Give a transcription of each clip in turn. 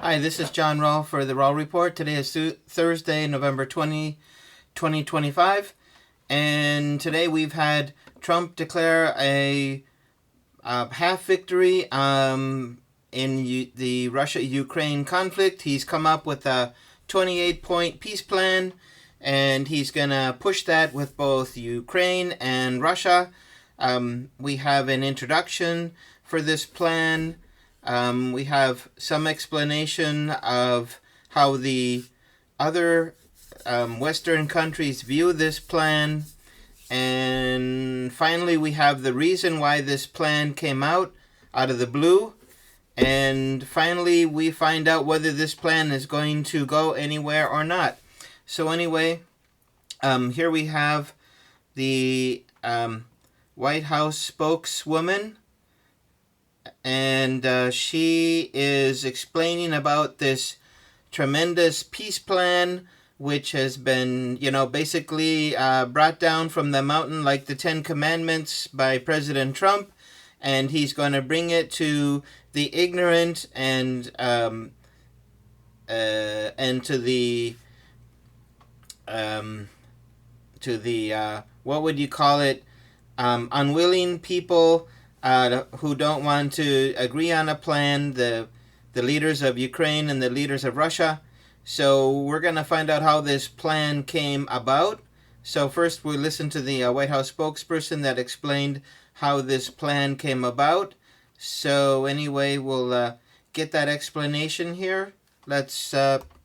Hi, this is John Rowell for the Rowell Report. Today is Thursday, November 2025. And today we've had Trump declare a half victory in the Russia-Ukraine conflict. He's come up with a 28-point peace plan, and he's going to push that with both Ukraine and Russia. We have an introduction for this plan. We have some explanation of how the other Western countries view this plan. And finally, we have the reason why this plan came out of the blue. And finally, we find out whether this plan is going to go anywhere or not. So anyway, here we have the White House spokeswoman, and she is explaining about this tremendous peace plan, which has been, basically brought down from the mountain like the Ten Commandments by President Trump, and he's going to bring it to the ignorant and to the what would you call it, unwilling people who don't want to agree on a plan, the leaders of Ukraine and the leaders of Russia. So we're going to find out how this plan came about. So first we listen to the White House spokesperson that explained how this plan came about. So anyway, we'll get that explanation here. Let's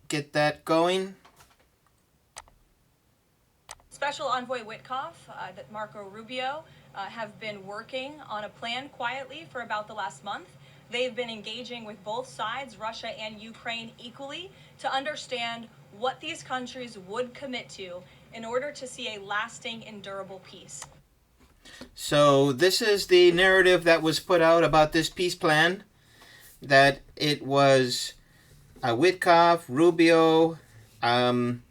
get that going. Special Envoy Witkoff, Marco Rubio, have been working on a plan quietly for about the last month. They've been engaging with both sides, Russia and Ukraine, equally to understand what these countries would commit to in order to see a lasting and durable peace. So this is the narrative that was put out about this peace plan, that it was Witkoff, Rubio, and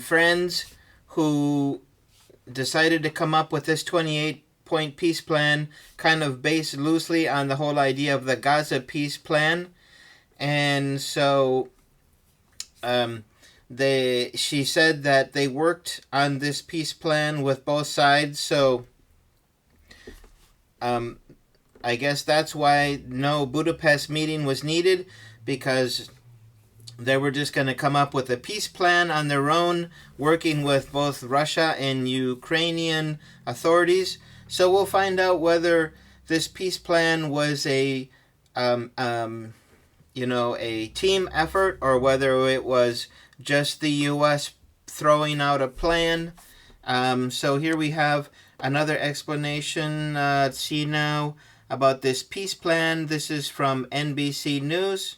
friends who decided to come up with this 28-point peace plan, kind of based loosely on the whole idea of the Gaza peace plan. And so she said that they worked on this peace plan with both sides. So I guess that's why no Budapest meeting was needed, because they were just going to come up with a peace plan on their own, working with both Russia and Ukrainian authorities. So we'll find out whether this peace plan was a team effort, or whether it was just the U.S. throwing out a plan. So here we have another explanation. Let's see now about this peace plan. This is from NBC News.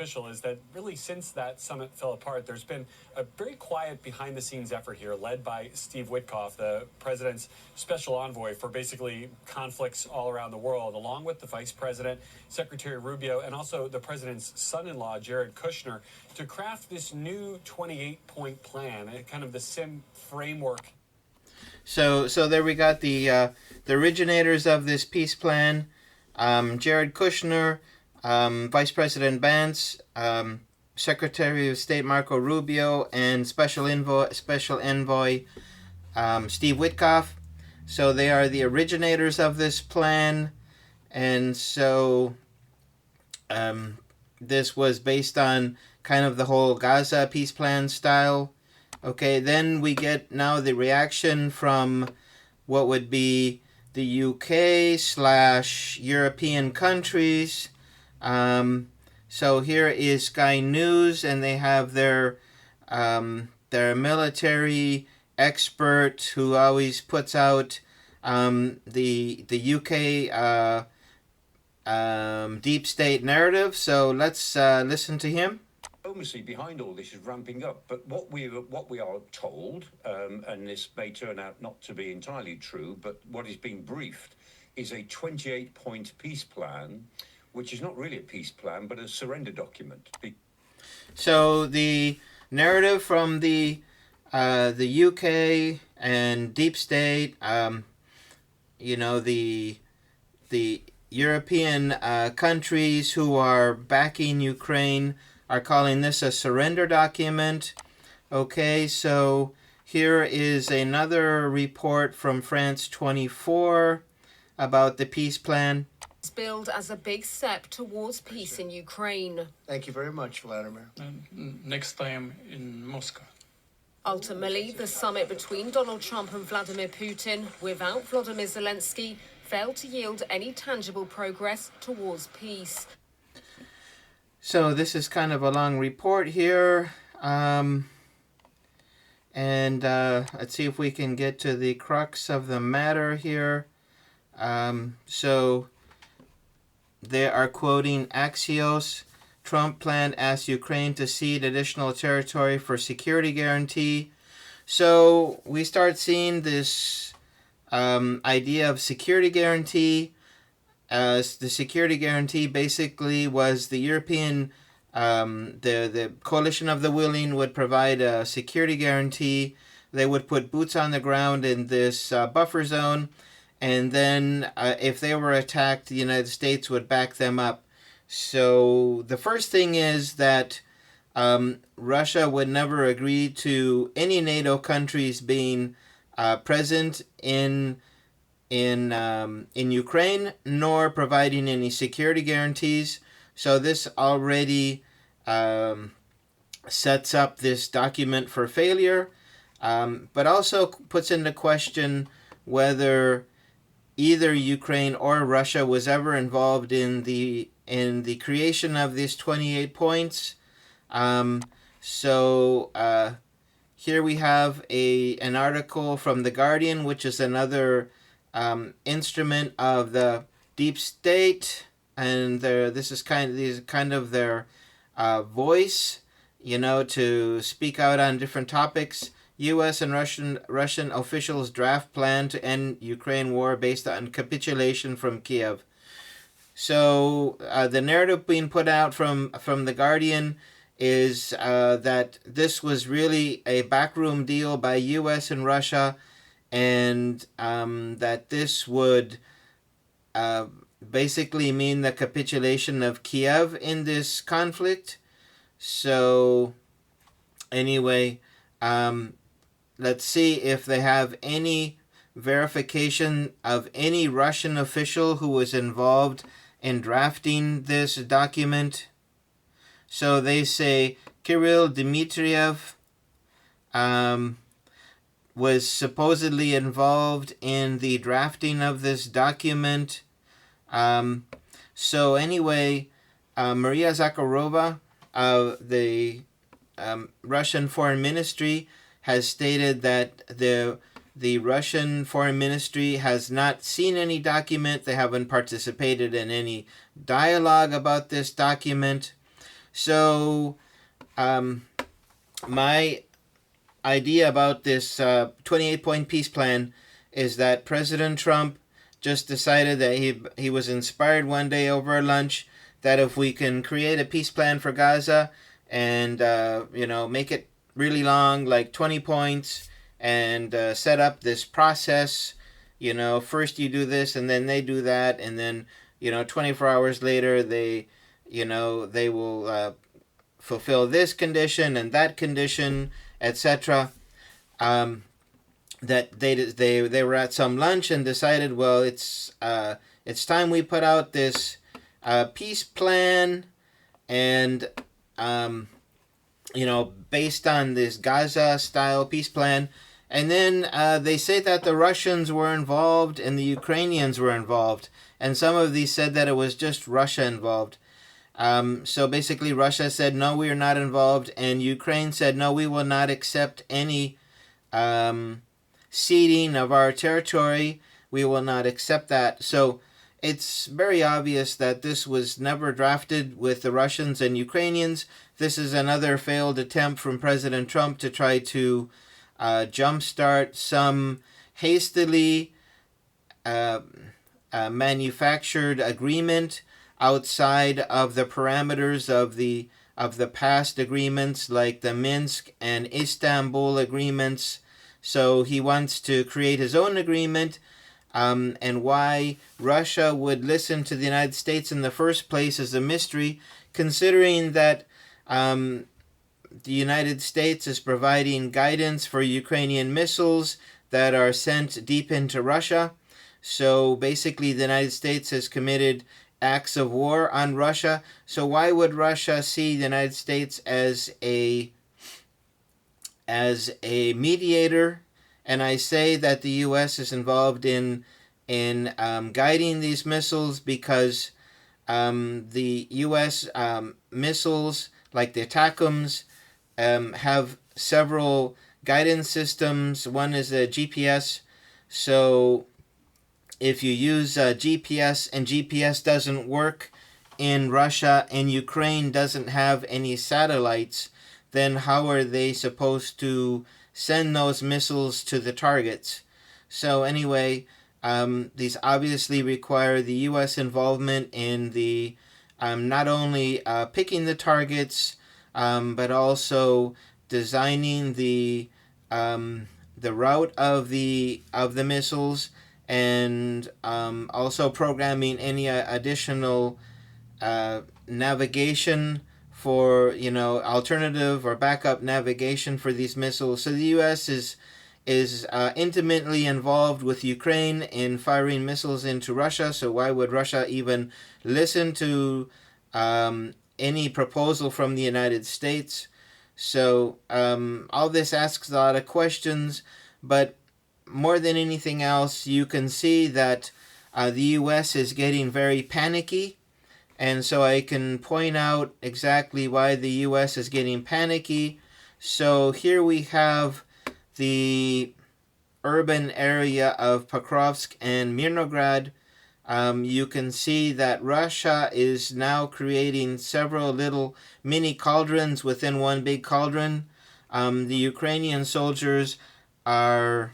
Is that really since that summit fell apart, there's been a very quiet behind-the-scenes effort here led by Steve Witkoff, the president's special envoy for basically conflicts all around the world, along with the vice president, Secretary Rubio, and also the president's son-in-law, Jared Kushner, to craft this new 28-point plan, kind of the SIM framework. So there we got the originators of this peace plan, Jared Kushner, Vice President Vance, Secretary of State Marco Rubio, and Special Envoy Steve Witkoff. So they are the originators of this plan, and so this was based on kind of the whole Gaza peace plan style. Okay, then we get now the reaction from what would be the UK/European countries. So here is Sky News, and they have their military expert who always puts out the UK deep state narrative. So let's listen to him. Diplomacy behind all this is ramping up, but what we are told, and this may turn out not to be entirely true, but what is being briefed is a 28-point peace plan, which is not really a peace plan, but a surrender document. So the narrative from the UK and deep state, the European countries who are backing Ukraine are calling this a surrender document. Okay, so here is another report from France 24 about the peace plan. It's billed as a big step towards peace in Ukraine. Thank you very much, Vladimir. Next time in Moscow. Ultimately, the summit between Donald Trump and Vladimir Putin, without Volodymyr Zelensky, failed to yield any tangible progress towards peace. So this is kind of a long report here. Let's see if we can get to the crux of the matter here. So they are quoting Axios. Trump plan asks Ukraine to cede additional territory for security guarantee. So we start seeing this idea of security guarantee. The security guarantee basically was the European, the coalition of the willing would provide a security guarantee. They would put boots on the ground in this buffer zone, and then if they were attacked, the United States would back them up. So the first thing is that Russia would never agree to any NATO countries being present in Ukraine, nor providing any security guarantees. So this already sets up this document for failure, but also puts into question whether either Ukraine or Russia was ever involved in the creation of these 28 points. Here we have an article from The Guardian, which is another instrument of the deep state, and this is kind of their voice, to speak out on different topics. U.S. and Russian officials draft plan to end Ukraine war based on capitulation from Kiev. So the narrative being put out from The Guardian is that this was really a backroom deal by U.S. and Russia, and that this would basically mean the capitulation of Kiev in this conflict. So anyway, let's see if they have any verification of any Russian official who was involved in drafting this document. So they say Kirill Dmitriev was supposedly involved in the drafting of this document. So anyway, Maria Zakharova, the Russian Foreign Ministry, has stated that the Russian Foreign Ministry has not seen any document. They haven't participated in any dialogue about this document. So my idea about this 28-point peace plan is that President Trump just decided that he was inspired one day over lunch that if we can create a peace plan for Gaza and make it really long, like 20 points, and set up this process, first you do this and then they do that, and then 24 hours later they will fulfill this condition and that condition, etc. That they were at some lunch and decided, well, it's time we put out this peace plan, and based on this Gaza-style peace plan. And then they say that the Russians were involved and the Ukrainians were involved. And some of these said that it was just Russia involved. So basically Russia said, no, we are not involved. And Ukraine said, no, we will not accept any ceding of our territory. We will not accept that. So it's very obvious that this was never drafted with the Russians and Ukrainians. This is another failed attempt from President Trump to try to jumpstart some hastily manufactured agreement outside of the parameters of the past agreements, like the Minsk and Istanbul agreements. So he wants to create his own agreement and why Russia would listen to the United States in the first place is a mystery, considering that the United States is providing guidance for Ukrainian missiles that are sent deep into Russia. So basically, the United States has committed acts of war on Russia. So why would Russia see the United States as a mediator? And I say that the U.S. is involved in guiding these missiles because the U.S. Missiles, like the ATACMS, have several guidance systems. One is a GPS. So if you use GPS and GPS doesn't work in Russia and Ukraine doesn't have any satellites, then how are they supposed to send those missiles to the targets? So anyway, these obviously require the U.S. involvement in the not only picking the targets, but also designing the route of the missiles, and also programming any additional navigation for alternative or backup navigation for these missiles. So the U.S. is intimately involved with Ukraine in firing missiles into Russia. So why would Russia even listen to any proposal from the United States? So all this asks a lot of questions, but more than anything else, you can see that the U.S. is getting very panicky. And so I can point out exactly why the U.S. is getting panicky. So here we have the urban area of Pokrovsk and Mirnograd. You can see that Russia is now creating several little mini cauldrons within one big cauldron. The Ukrainian soldiers are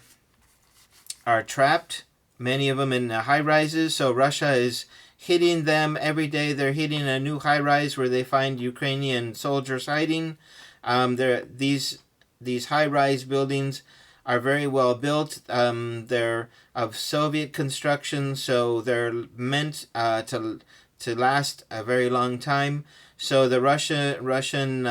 trapped, many of them in high rises. So Russia is hitting them every day. They're hitting a new high rise where they find Ukrainian soldiers hiding. These high rise buildings are very well built. They're of Soviet construction, so they're meant to last a very long time. So the Russian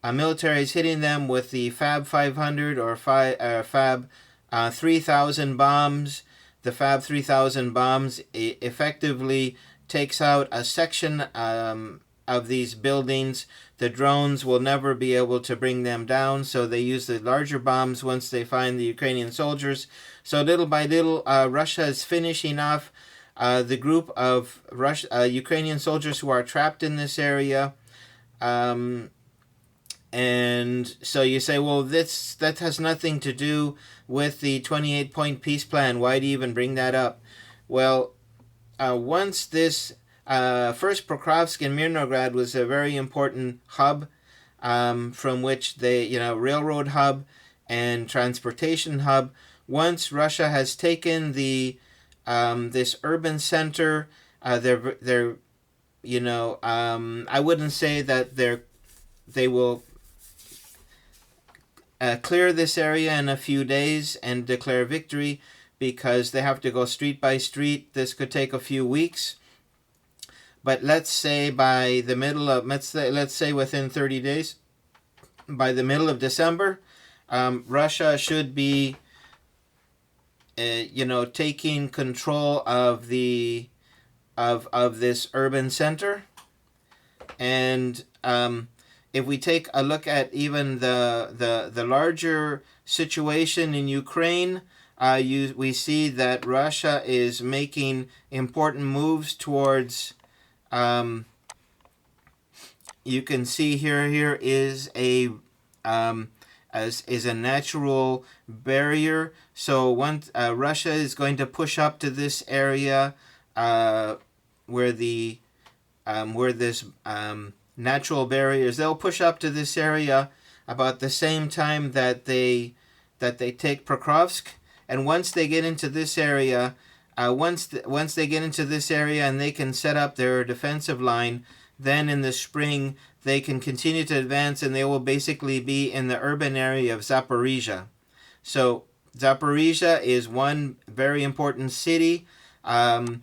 military is hitting them with the Fab 500 or Fab 3000 bombs. The Fab 3000 bombs effectively takes out a section of these buildings. The drones will never be able to bring them down, so they use the larger bombs once they find the Ukrainian soldiers. So little by little, Russia is finishing off the group of Ukrainian soldiers who are trapped in this area. And so you say, well, that has nothing to do with the 28-point peace plan. Why do you even bring that up? Well, once this first Pokrovsk and Mirnograd was a very important hub from which they, railroad hub and transportation hub. Once Russia has taken the this urban center, they're I wouldn't say that they will clear this area in a few days and declare victory, because they have to go street by street. This could take a few weeks. But let's say by the middle of, let's say within 30 days, by the middle of December, Russia should be, taking control of the of this urban center. And if we take a look at even the larger situation in Ukraine, we see that Russia is making important moves towards. You can see here is a natural barrier. So once Russia is going to push up to this area where this natural barriers, they'll push up to this area about the same time that they take Pokrovsk. And once they get into this area, once they get into this area and they can set up their defensive line, then in the spring they can continue to advance, and they will basically be in the urban area of Zaporizhia. So Zaporizhia is one very important city, and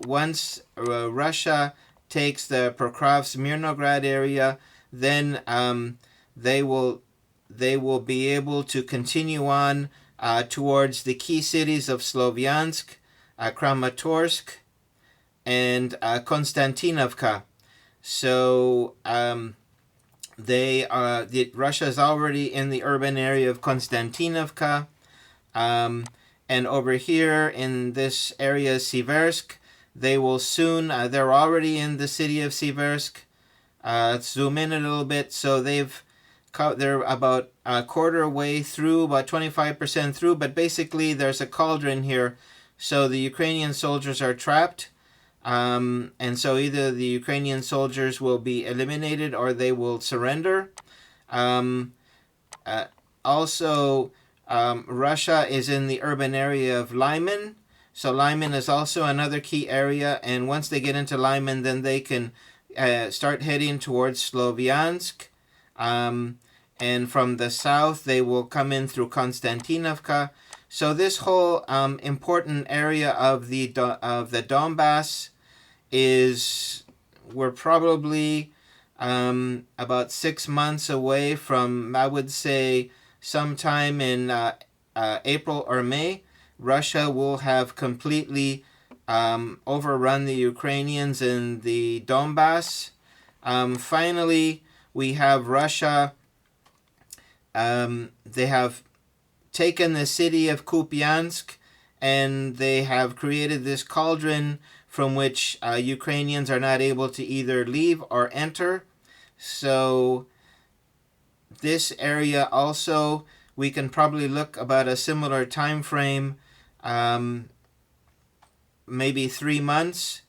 once Russia takes the Pokrovsk-Mirnograd area, then they will be able to continue on towards the key cities of Slovyansk, Kramatorsk, and Konstantinovka. So Russia is already in the urban area of Konstantinovka, and over here in this area, Siversk, they will soon. They're already in the city of Siversk. Let's zoom in a little bit. So they're about a quarter way through, about 25% through, but basically there's a cauldron here. So the Ukrainian soldiers are trapped, and so either the Ukrainian soldiers will be eliminated or they will surrender. Also, Russia is in the urban area of Lyman. So Lyman is also another key area, and once they get into Lyman, then they can start heading towards Slovyansk. And from the south, they will come in through Konstantinovka. So this whole important area of the Donbass we're probably about 6 months away from, I would say, sometime in April or May. Russia will have completely overrun the Ukrainians in the Donbass. Finally, we have Russia. They have taken the city of Kupiansk, and they have created this cauldron from which Ukrainians are not able to either leave or enter. So this area also, we can probably look about a similar time frame, maybe 3 months.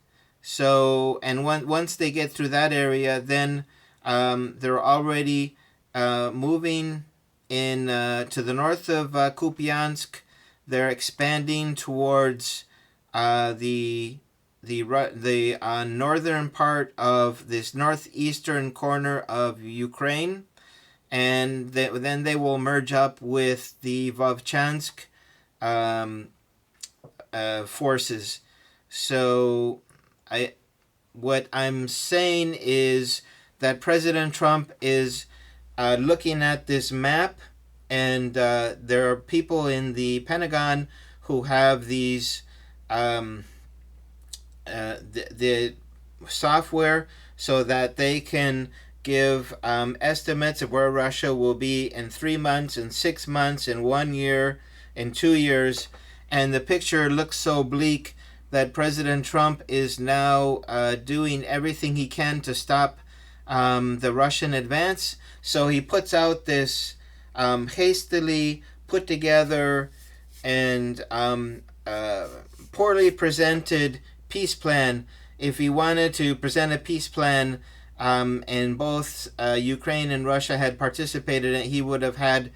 So, and once they get through that area, then they're already moving in to the north of Kupiansk. They're expanding towards the northern part of this northeastern corner of Ukraine, and then they will merge up with the Vovchansk forces. So what I'm saying is that President Trump is looking at this map, and there are people in the Pentagon who have these the software so that they can give estimates of where Russia will be in 3 months, in 6 months, in 1 year, in 2 years. And the picture looks so bleak that President Trump is now doing everything he can to stop the Russian advance. So he puts out this hastily put together and poorly presented peace plan. If he wanted to present a peace plan and both Ukraine and Russia had participated in it, he would have had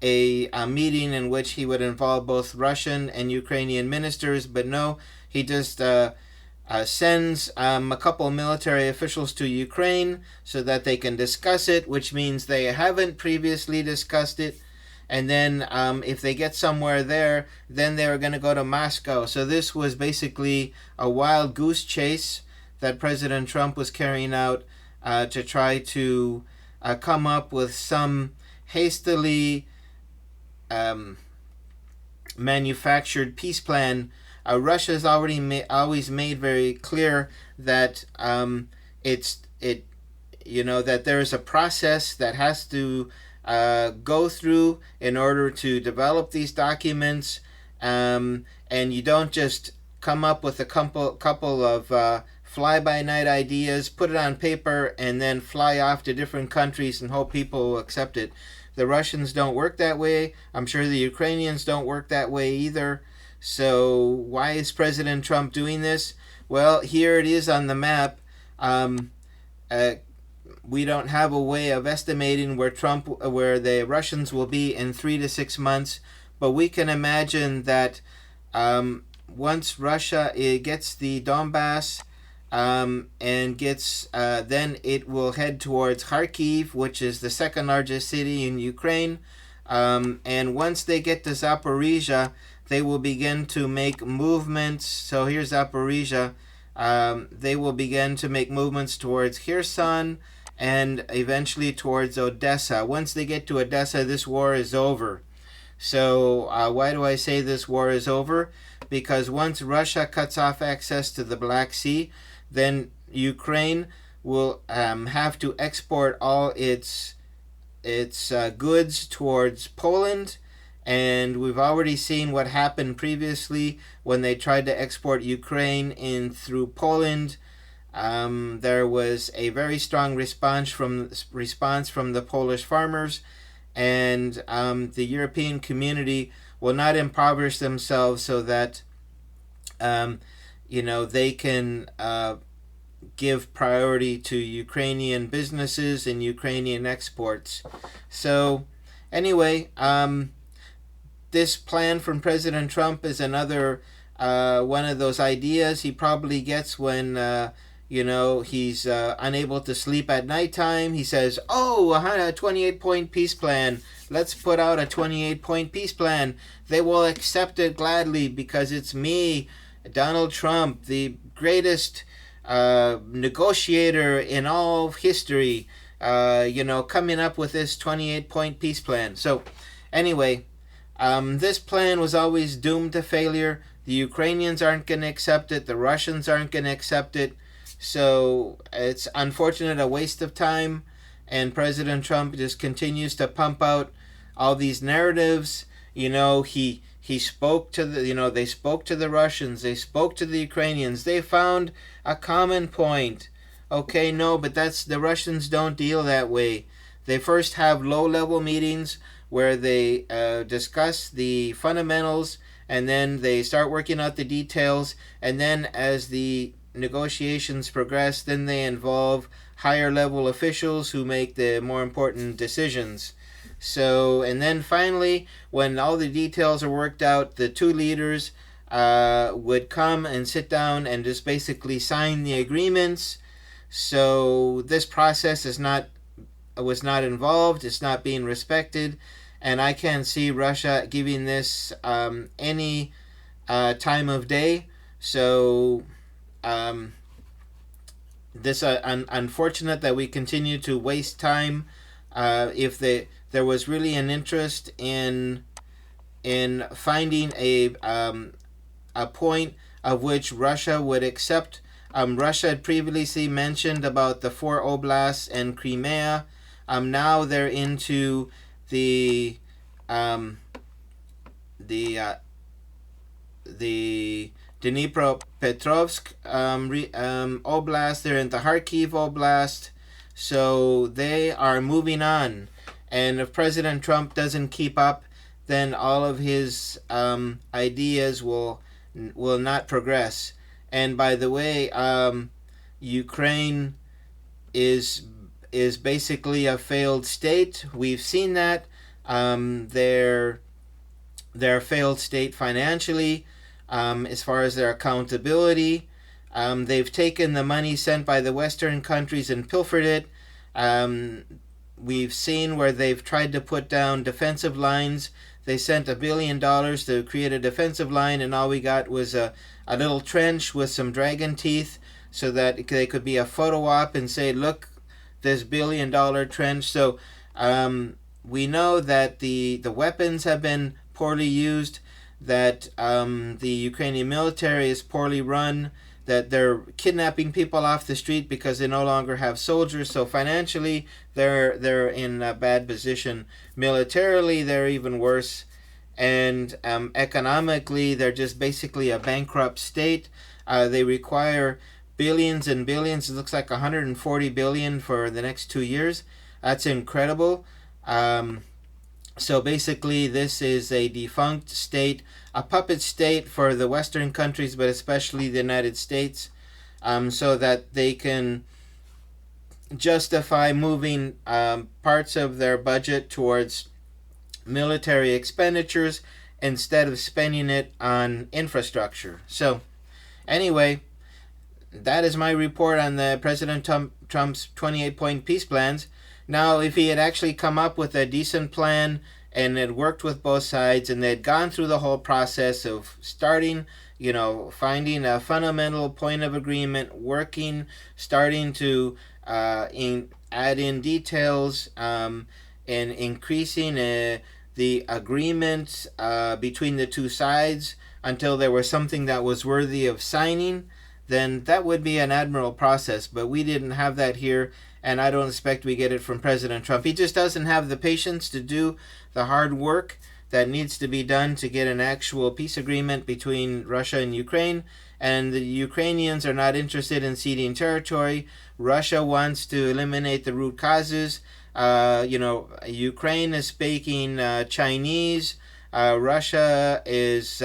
a meeting in which he would involve both Russian and Ukrainian ministers, but no, he just sends a couple military officials to Ukraine so that they can discuss it, which means they haven't previously discussed it. And then if they get somewhere there, then they're going to go to Moscow. So this was basically a wild goose chase that President Trump was carrying out to try to come up with some hastily manufactured peace plan. Russia's always made very clear that that there is a process that has to go through in order to develop these documents, and you don't just come up with a couple of fly-by-night ideas, put it on paper, and then fly off to different countries and hope people will accept it. The Russians don't work that way. I'm sure the Ukrainians don't work that way either. So why is President Trump doing this? Well, here it is on the map. We don't have a way of estimating where the Russians will be in 3 to 6 months, but we can imagine that once Russia gets the Donbass and gets, then it will head towards Kharkiv, which is the second largest city in Ukraine. And once they get to Zaporizhia, they will begin to make movements. So here's Zaporizhia. They will begin to make movements towards Kherson and eventually towards Odessa. Once they get to Odessa, this war is over. So why do I say this war is over? Because once Russia cuts off access to the Black Sea, then Ukraine will have to export all its goods towards Poland. And we've already seen what happened previously when they tried to export Ukraine in through Poland. There was a very strong response from the Polish farmers, and the European community will not impoverish themselves so that they can give priority to Ukrainian businesses and Ukrainian exports. So anyway, this plan from President Trump is another one of those ideas he probably gets when he's unable to sleep at nighttime. He says, "Oh, a 28-point peace plan. Let's put out a 28-point peace plan. They will accept it gladly because it's me, Donald Trump, the greatest negotiator in all of history, coming up with this 28-point peace plan." So anyway, this plan was always doomed to failure. The Ukrainians aren't going to accept it. The Russians aren't going to accept it. So it's unfortunate, a waste of time. And President Trump just continues to pump out all these narratives. He spoke to they spoke to the Russians. They spoke to the Ukrainians. They found a common point. Okay, no, but the Russians don't deal that way. They first have low-level meetings where they discuss the fundamentals, and then they start working out the details, and then as the negotiations progress, then they involve higher level officials who make the more important decisions. So, and then finally, when all the details are worked out, the two leaders would come and sit down and just basically sign the agreements. So this process was not involved. It's not being respected, and I can't see Russia giving this any time of day. So this unfortunate that we continue to waste time. If there was really an interest in finding a point of which Russia would accept. Russia had previously mentioned about the 4 oblasts and Crimea. Now they're into the Dnipropetrovsk oblast. They're in the Kharkiv oblast. So they are moving on. And if President Trump doesn't keep up, then all of his ideas will not progress. And by the way, Ukraine is basically a failed state. We've seen that. They're a failed state financially, as far as their accountability. They've taken the money sent by the Western countries and pilfered it. We've seen where they've tried to put down defensive lines. They sent $1 billion to create a defensive line, and all we got was a little trench with some dragon teeth so that they could be a photo op and say, look, this $1 billion trench. So we know that the weapons have been poorly used, that the Ukrainian military is poorly run, that they're kidnapping people off the street because they no longer have soldiers. So financially, they're in a bad position. Militarily, they're even worse. And economically, they're just basically a bankrupt state. They require billions and billions. It looks like 140 billion for the next 2 years. That's incredible. So basically, this is a defunct state, a puppet state for the Western countries, but especially the United States, so that they can justify moving parts of their budget towards military expenditures instead of spending it on infrastructure. So anyway, that is my report on the President Trump's 28-point peace plans. Now, if he had actually come up with a decent plan and had worked with both sides, and they'd gone through the whole process of starting, finding a fundamental point of agreement, working, starting to add in details, and increasing the agreement between the two sides until there was something that was worthy of signing, then that would be an admirable process. But we didn't have that here, and I don't expect we get it from President Trump. He just doesn't have the patience to do the hard work that needs to be done to get an actual peace agreement between Russia and Ukraine. And the Ukrainians are not interested in ceding territory. Russia wants to eliminate the root causes. Ukraine is speaking Chinese. Russia is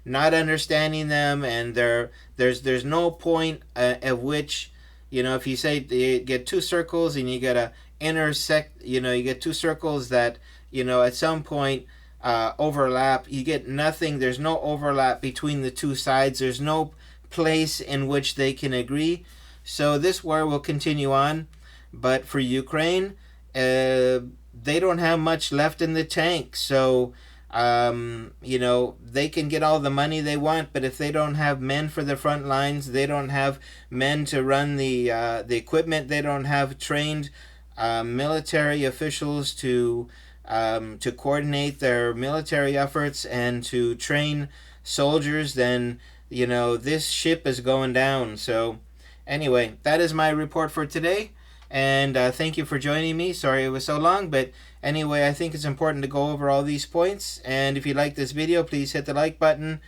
not understanding them, and there's no point at which, if you say you get two circles and you get a intersect, you get two circles that at some point overlap. You get nothing. There's no overlap between the two sides. There's no place in which they can agree. So this war will continue on, but for Ukraine, they don't have much left in the tank. So they can get all the money they want, but if they don't have men for the front lines, they don't have men to run the equipment, they don't have trained military officials to coordinate their military efforts and to train soldiers, then this ship is going down. So anyway, that is my report for today. And thank you for joining me. Sorry it was so long, but anyway, I think it's important to go over all these points. And if you like this video, please hit the like button.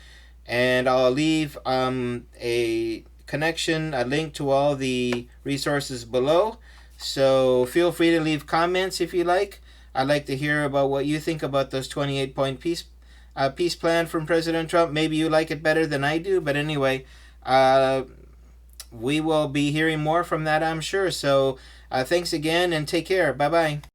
And I'll leave a connection, a link to all the resources below. So feel free to leave comments if you like. I'd like to hear about what you think about those 28-point peace plan from President Trump. Maybe you like it better than I do, but anyway, we will be hearing more from that, I'm sure. So thanks again, and take care. Bye-bye.